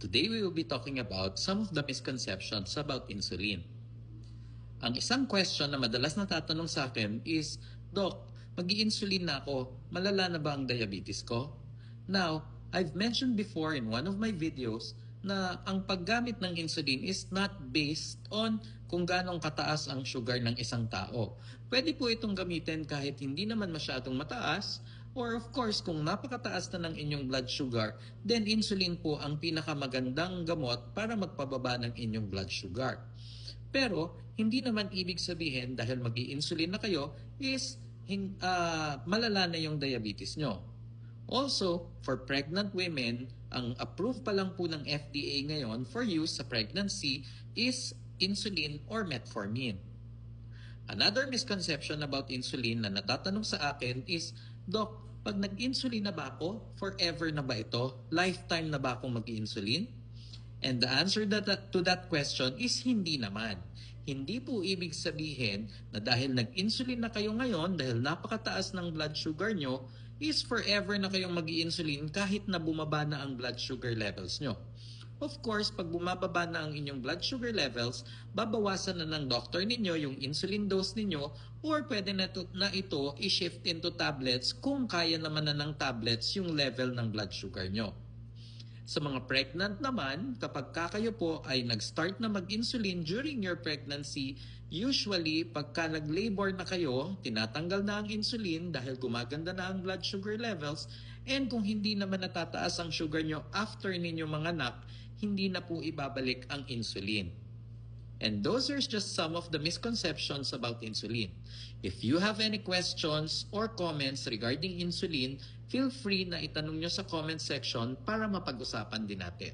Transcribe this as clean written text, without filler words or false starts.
Today we will be talking about some of the misconceptions about insulin. Ang isang question na madalas natatanong sa akin is, Doc, mag-i-insulin na ako, malala na ba ang diabetes ko? Now, I've mentioned before in one of my videos na ang paggamit ng insulin is not based on kung ganong kataas ang sugar ng isang tao. Pwede po itong gamitin kahit hindi naman masyadong mataas, or of course kung napakataas na ng inyong blood sugar, then insulin po ang pinakamagandang gamot para magpababa ng inyong blood sugar. Pero hindi naman ibig sabihin dahil mag-i-insulin na kayo is malala na yung diabetes nyo. Also, for pregnant women, ang approved pa lang po ng FDA ngayon for use sa pregnancy is insulin or metformin. Another misconception about insulin na natatanong sa akin is, Doc, pag nag-insulin na ba ako, forever na ba ito? Lifetime na ba akong mag-insulin? And the answer to that question is hindi naman. Hindi po ibig sabihin na dahil nag-insulin na kayo ngayon, dahil napakataas ng blood sugar nyo, is forever na kayong mag-i-insulin kahit na bumaba na ang blood sugar levels nyo. Of course, pag bumababa na ang inyong blood sugar levels, babawasan na ng doctor ninyo yung insulin dose ninyo, or pwede na ito i-shift into tablets kung kaya naman na ng tablets yung level ng blood sugar nyo. Sa mga pregnant naman, kapag kayo po ay nag-start na mag-insulin during your pregnancy, usually pagka nag-labor na kayo, tinatanggal na ang insulin dahil gumaganda na ang blood sugar levels, and kung hindi naman natataas ang sugar nyo after ninyo manganak, hindi na po ibabalik ang insulin. And those are just some of the misconceptions about insulin. If you have any questions or comments regarding insulin, feel free na itanong nyo sa comment section para mapag-usapan din natin.